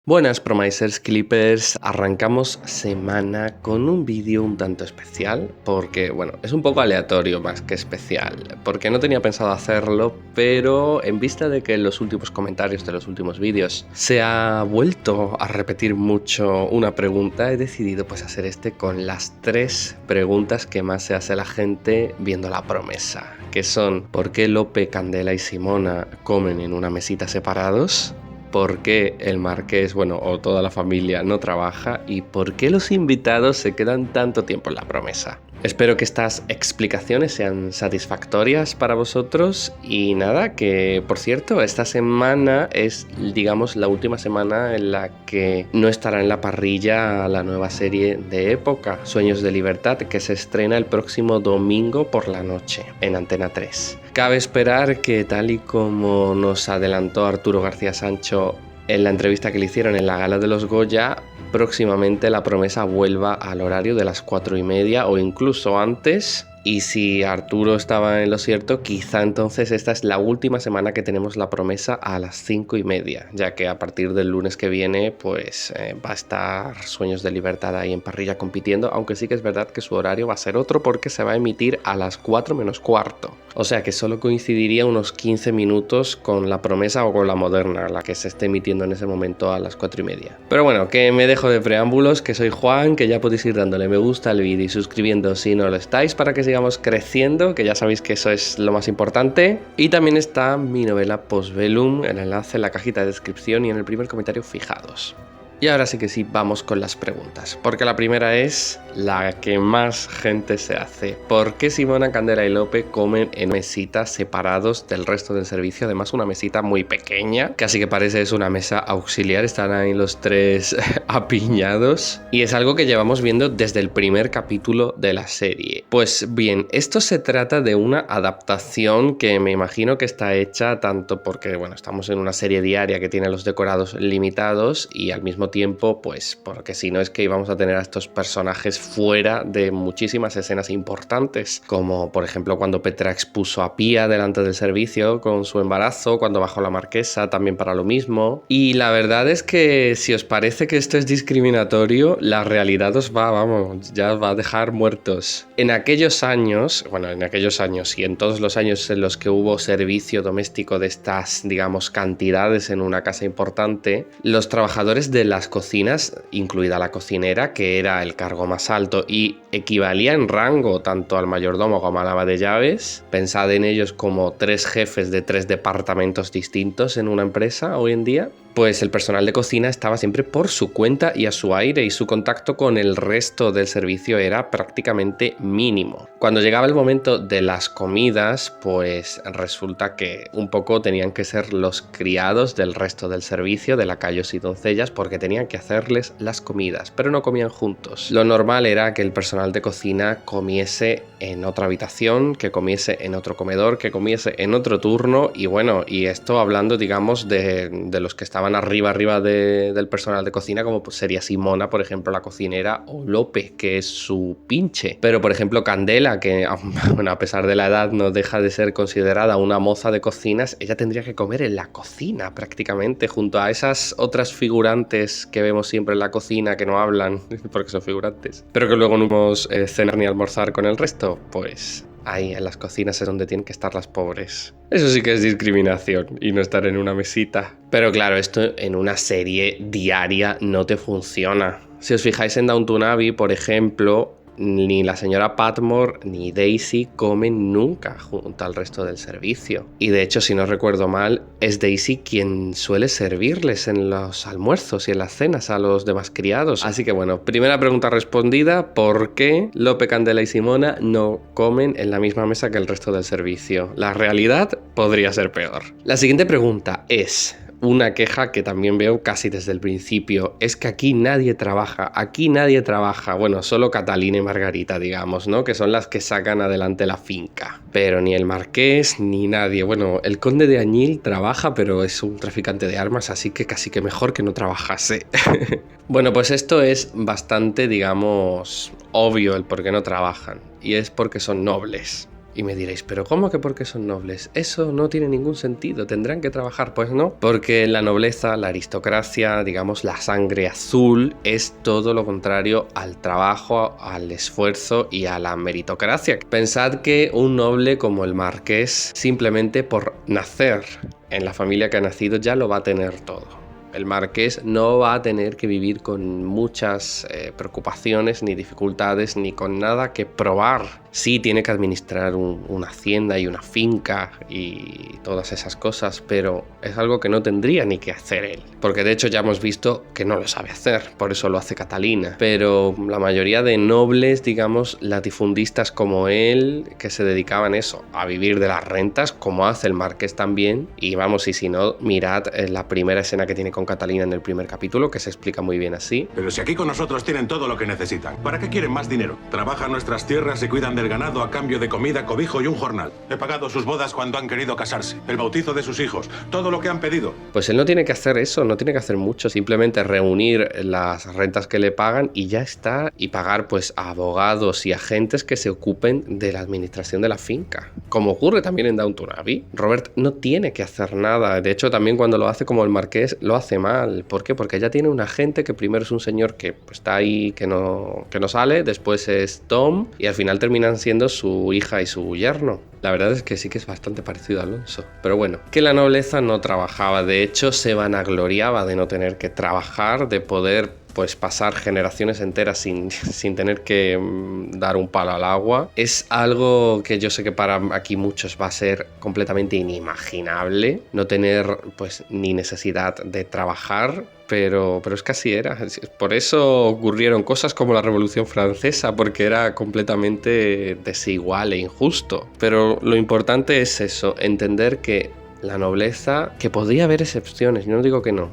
Buenas Promisers Clippers, arrancamos semana con un vídeo un tanto especial porque, bueno, es un poco aleatorio más que especial, porque no tenía pensado hacerlo, pero en vista de que en los últimos comentarios de los últimos vídeos se ha vuelto a repetir mucho una pregunta, he decidido pues hacer este con las 3 preguntas que más se hace la gente viendo La Promesa, que son ¿por qué Lope, Candela y Simona comen en una mesita separados? ¿Por qué el marqués, o toda la familia no trabaja? ¿Y por qué los invitados se quedan tanto tiempo en La Promesa? Espero que estas explicaciones sean satisfactorias para vosotros y nada, que por cierto, esta semana es, digamos, la última semana en la que no estará en la parrilla la nueva serie de época, Sueños de Libertad, que se estrena el próximo domingo por la noche en Antena 3. Cabe esperar que, tal y como nos adelantó Arturo García Sancho en la entrevista que le hicieron en la Gala de los Goya, próximamente La Promesa vuelva al horario de las 4:30 o incluso antes. Y si Arturo estaba en lo cierto, quizá entonces esta es la última semana que tenemos La Promesa a las 5:30, ya que a partir del lunes que viene pues va a estar Sueños de Libertad ahí en parrilla compitiendo, aunque sí que es verdad que su horario va a ser otro porque se va a emitir a las 4 menos cuarto. O sea que solo coincidiría unos 15 minutos con La Promesa o con La Moderna, la que se esté emitiendo en ese momento a las 4:30. Pero bueno, que me dejo de preámbulos, que soy Juan, que ya podéis ir dándole me gusta al vídeo y suscribiendo si no lo estáis para que sigamos creciendo, que ya sabéis que eso es lo más importante. Y también está mi novela Postbellum, el enlace en la cajita de descripción y en el primer comentario fijados. Y ahora sí que sí, vamos con las preguntas, porque la primera es la que más gente se hace. ¿Por qué Simona, Candela y Lope comen en mesitas separados del resto del servicio? Además, una mesita muy pequeña, casi que parece es una mesa auxiliar, están ahí los 3 apiñados. Y es algo que llevamos viendo desde el primer capítulo de la serie. Pues bien, esto se trata de una adaptación que me imagino que está hecha tanto porque, bueno, estamos en una serie diaria que tiene los decorados limitados y al mismo tiempo, pues porque si no es que íbamos a tener a estos personajes fuera de muchísimas escenas importantes, como por ejemplo cuando Petra expuso a Pía delante del servicio con su embarazo, cuando bajó la marquesa también para lo mismo. Y la verdad es que si os parece que esto es discriminatorio, la realidad os va, ya os va a dejar muertos. En aquellos años y en todos los años en los que hubo servicio doméstico de estas, digamos, cantidades en una casa importante, los trabajadores de las cocinas, incluida la cocinera, que era el cargo más alto y equivalía en rango tanto al mayordomo como al ama de llaves, pensad en ellos como 3 jefes de 3 departamentos distintos en una empresa hoy en día, pues el personal de cocina estaba siempre por su cuenta y a su aire y su contacto con el resto del servicio era prácticamente mínimo. Cuando llegaba el momento de las comidas, pues resulta que un poco tenían que ser los criados del resto del servicio, de lacayos y doncellas, porque tenían que hacerles las comidas, pero no comían juntos. Lo normal era que el personal de cocina comiese en otra habitación, que comiese en otro comedor, que comiese en otro turno y esto hablando, digamos, de los que estaban arriba del personal de cocina, como pues sería Simona, por ejemplo, la cocinera, o Lope, que es su pinche. Pero, por ejemplo, Candela, que a pesar de la edad no deja de ser considerada una moza de cocinas, ella tendría que comer en la cocina prácticamente, junto a esas otras figurantes que vemos siempre en la cocina que no hablan, porque son figurantes, pero que luego no podemos cenar ni almorzar con el resto, pues ahí en las cocinas es donde tienen que estar las pobres. Eso sí que es discriminación y no estar en una mesita. Pero claro, esto en una serie diaria no te funciona. Si os fijáis en Downton Abbey, por ejemplo, ni la señora Patmore ni Daisy comen nunca junto al resto del servicio. Y de hecho, si no recuerdo mal, es Daisy quien suele servirles en los almuerzos y en las cenas a los demás criados. Así que bueno, primera pregunta respondida: ¿por qué Lope, Candela y Simona no comen en la misma mesa que el resto del servicio? La realidad podría ser peor. La siguiente pregunta es una queja que también veo casi desde el principio: es que aquí nadie trabaja, bueno, solo Catalina y Margarita, digamos, ¿no? Que son las que sacan adelante la finca. Pero ni el marqués ni nadie. Bueno, el conde de Añil trabaja, pero es un traficante de armas, así que casi que mejor que no trabajase. Bueno, pues esto es bastante, digamos, obvio el por qué no trabajan, y es porque son nobles. Y me diréis, ¿pero cómo que por qué son nobles? Eso no tiene ningún sentido, tendrán que trabajar. Pues no, porque la nobleza, la aristocracia, digamos la sangre azul, es todo lo contrario al trabajo, al esfuerzo y a la meritocracia. Pensad que un noble como el marqués, simplemente por nacer en la familia que ha nacido, ya lo va a tener todo. El marqués no va a tener que vivir con muchas preocupaciones ni dificultades ni con nada que probar. Sí, tiene que administrar una hacienda y una finca y todas esas cosas, pero es algo que no tendría ni que hacer él. Porque de hecho ya hemos visto que no lo sabe hacer, por eso lo hace Catalina. Pero la mayoría de nobles, digamos, latifundistas como él, que se dedicaban eso, a vivir de las rentas, como hace el marqués también. Y vamos, y si no, mirad la primera escena que tiene con Catalina en el primer capítulo, que se explica muy bien así. Pero si aquí con nosotros tienen todo lo que necesitan, ¿para qué quieren más dinero? Trabajan nuestras tierras y cuidan del ganado a cambio de comida, cobijo y un jornal. He pagado sus bodas cuando han querido casarse, el bautizo de sus hijos, todo lo que han pedido. Pues él no tiene que hacer eso, no tiene que hacer mucho, simplemente reunir las rentas que le pagan y ya está, y pagar pues a abogados y agentes que se ocupen de la administración de la finca, como ocurre también en Downton Abbey. Robert no tiene que hacer nada, de hecho también cuando lo hace como el marqués lo hace mal. ¿Por qué? Porque ya tiene un agente que primero es un señor que pues, está ahí, que no sale, después es Tom y al final terminan siendo su hija y su yerno. La verdad es que sí que es bastante parecido a Alonso. Pero bueno, que la nobleza no trabajaba, de hecho se vanagloriaba de no tener que trabajar, de poder pues pasar generaciones enteras sin tener que dar un palo al agua. Es algo que yo sé que para aquí muchos va a ser completamente inimaginable, no tener pues ni necesidad de trabajar, pero es que así era. Por eso ocurrieron cosas como la Revolución Francesa, porque era completamente desigual e injusto. Pero lo importante es eso, entender que la nobleza, que podría haber excepciones, yo no digo que no,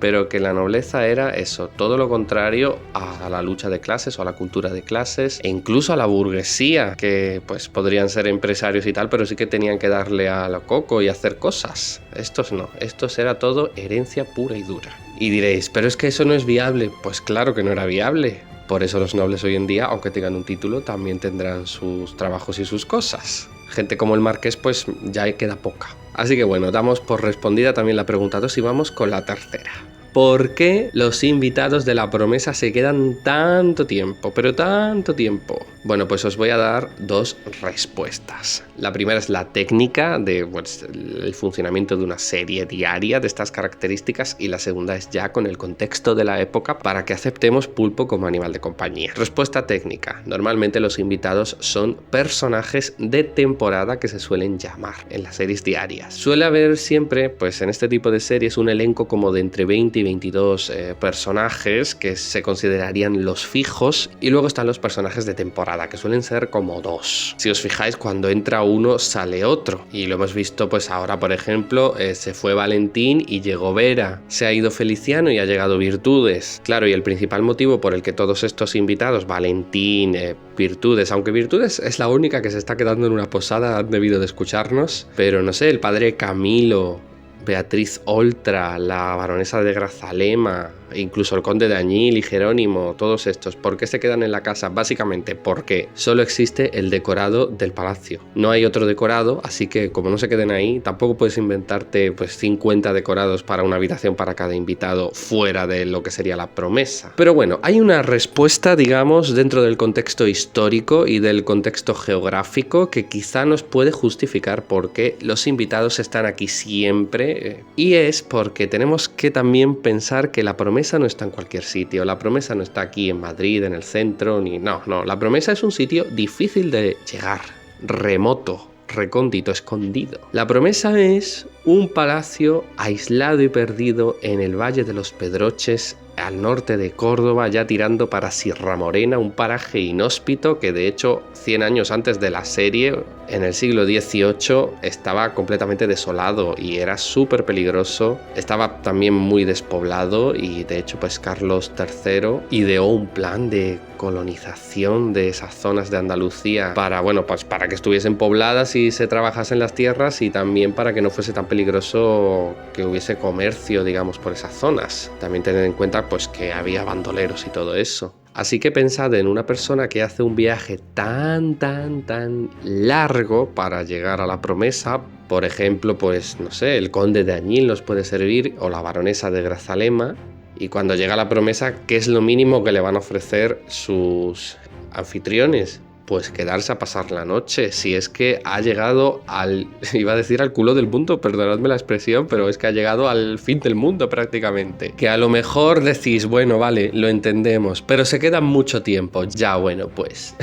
pero que la nobleza era eso, todo lo contrario a la lucha de clases o a la cultura de clases e incluso a la burguesía, que pues podrían ser empresarios y tal, pero sí que tenían que darle a lo coco y hacer cosas. Estos no, estos era todo herencia pura y dura. Y diréis, pero es que eso no es viable. Pues claro que no era viable. Por eso los nobles hoy en día, aunque tengan un título, también tendrán sus trabajos y sus cosas. Gente como el marqués pues ya queda poca. Así que bueno, damos por respondida también la pregunta 2 y vamos con la tercera. ¿Por qué los invitados de la promesa se quedan tanto tiempo, pero tanto tiempo? Bueno, pues os voy a dar dos respuestas. La primera es la técnica de pues, el funcionamiento de una serie diaria de estas características y la segunda es ya con el contexto de la época para que aceptemos pulpo como animal de compañía. Respuesta técnica. Normalmente los invitados son personajes de temporada que se suelen llamar en las series diarias. Suele haber siempre, pues en este tipo de series, un elenco como de entre 20 y 22 personajes que se considerarían los fijos y luego están los personajes de temporada que suelen ser como dos. Si os fijáis, cuando entra uno sale otro y lo hemos visto pues ahora, por ejemplo, se fue Valentín y llegó Vera, se ha ido Feliciano y ha llegado Virtudes. Claro, y el principal motivo por el que todos estos invitados, Valentín, Virtudes, aunque Virtudes es la única que se está quedando en una posada, han debido de escucharnos, pero no sé, el padre Camilo, Beatriz Oltra, la baronesa de Grazalema, incluso el conde de Añil y Jerónimo, todos estos, ¿por qué se quedan en la casa? Básicamente porque solo existe el decorado del palacio. No hay otro decorado, así que como no se queden ahí, tampoco puedes inventarte pues 50 decorados para una habitación para cada invitado fuera de lo que sería la promesa. Pero bueno, hay una respuesta, digamos, dentro del contexto histórico y del contexto geográfico que quizá nos puede justificar por qué los invitados están aquí siempre, y es porque tenemos que también pensar que la promesa no está en cualquier sitio, la promesa no está aquí en Madrid, en el centro, no, la promesa es un sitio difícil de llegar, remoto, recóndito, escondido. La promesa es un palacio aislado y perdido en el Valle de los Pedroches, al norte de Córdoba, ya tirando para Sierra Morena, un paraje inhóspito que de hecho 100 años antes de la serie, en el siglo XVIII, estaba completamente desolado y era súper peligroso. Estaba también muy despoblado y de hecho pues Carlos III ideó un plan de colonización de esas zonas de Andalucía para, bueno, pues para que estuviesen pobladas y se trabajasen las tierras y también para que no fuese tan peligroso que hubiese comercio, digamos, por esas zonas. También tener en cuenta pues que había bandoleros y todo eso. Así que pensad en una persona que hace un viaje tan largo para llegar a la promesa. Por ejemplo, pues no sé, el conde de Añil nos puede servir, o la baronesa de Grazalema. Y cuando llega a la promesa, ¿qué es lo mínimo que le van a ofrecer sus anfitriones? Pues quedarse a pasar la noche, si es que ha llegado iba a decir al culo del mundo, perdonadme la expresión, pero es que ha llegado al fin del mundo prácticamente. Que a lo mejor decís, bueno, vale, lo entendemos, pero se queda mucho tiempo. Ya, bueno, pues...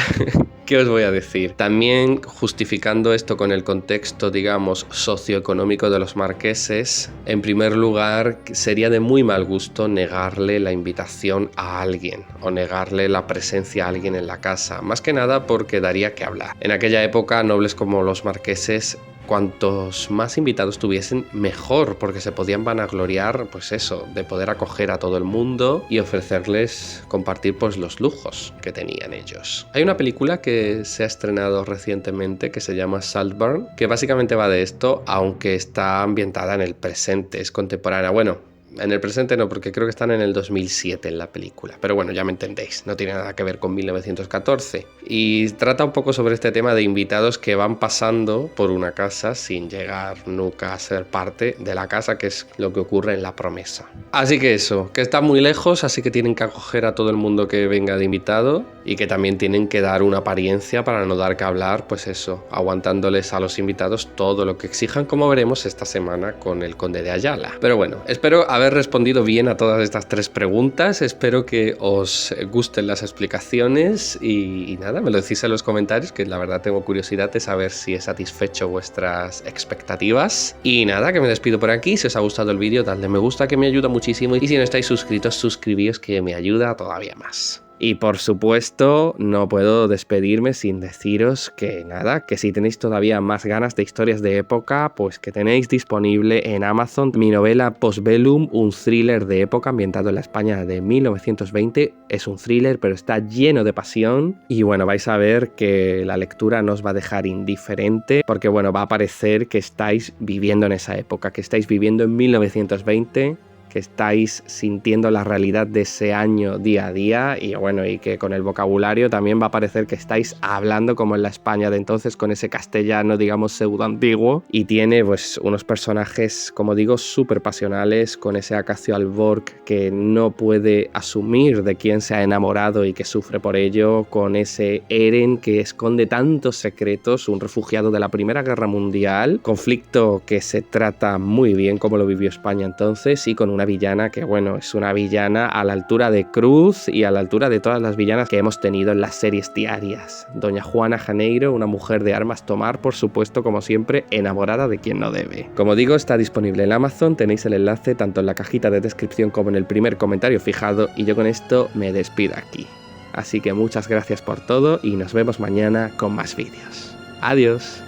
¿Qué os voy a decir? También justificando esto con el contexto, digamos, socioeconómico de los marqueses, en primer lugar, sería de muy mal gusto negarle la invitación a alguien o negarle la presencia a alguien en la casa, más que nada porque daría que hablar. En aquella época, nobles como los marqueses, cuantos más invitados tuviesen, mejor, porque se podían vanagloriar, pues eso, de poder acoger a todo el mundo y ofrecerles compartir pues los lujos que tenían ellos. Hay una película que se ha estrenado recientemente que se llama Saltburn, que básicamente va de esto, aunque está ambientada en el presente, es contemporánea. Bueno, en el presente no, porque creo que están en el 2007 en la película. Pero bueno, ya me entendéis, no tiene nada que ver con 1914. Y trata un poco sobre este tema de invitados que van pasando por una casa sin llegar nunca a ser parte de la casa, que es lo que ocurre en la promesa. Así que eso, que está muy lejos, así que tienen que acoger a todo el mundo que venga de invitado y que también tienen que dar una apariencia para no dar que hablar, pues eso, aguantándoles a los invitados todo lo que exijan, como veremos esta semana con el conde de Ayala. Pero bueno, espero haber respondido bien a todas estas 3 preguntas, espero que os gusten las explicaciones y nada, me lo decís en los comentarios, que la verdad tengo curiosidad de saber si he satisfecho vuestras expectativas. Y nada, que me despido por aquí. Si os ha gustado el vídeo, dadle me gusta, que me ayuda muchísimo, y si no estáis suscritos, suscribíos, que me ayuda todavía más. Y por supuesto, no puedo despedirme sin deciros que nada, que si tenéis todavía más ganas de historias de época, pues que tenéis disponible en Amazon mi novela Postbellum, un thriller de época ambientado en la España de 1920. Es un thriller, pero está lleno de pasión. Y bueno, vais a ver que la lectura no os va a dejar indiferente, porque bueno, va a parecer que estáis viviendo en esa época, que estáis viviendo en 1920, que estáis sintiendo la realidad de ese año día a día, y bueno, y que con el vocabulario también va a parecer que estáis hablando como en la España de entonces, con ese castellano, digamos, pseudo antiguo, y tiene pues unos personajes, como digo, súper pasionales, con ese Acacio Alborg que no puede asumir de quién se ha enamorado y que sufre por ello, con ese Eren que esconde tantos secretos, un refugiado de la Primera Guerra Mundial, conflicto que se trata muy bien como lo vivió España entonces, y con una villana que, bueno, es una villana a la altura de Cruz y a la altura de todas las villanas que hemos tenido en las series diarias. Doña Juana Janeiro, una mujer de armas tomar, por supuesto, como siempre, enamorada de quien no debe. Como digo, está disponible en Amazon, tenéis el enlace tanto en la cajita de descripción como en el primer comentario fijado, y yo con esto me despido aquí. Así que muchas gracias por todo y nos vemos mañana con más vídeos. Adiós.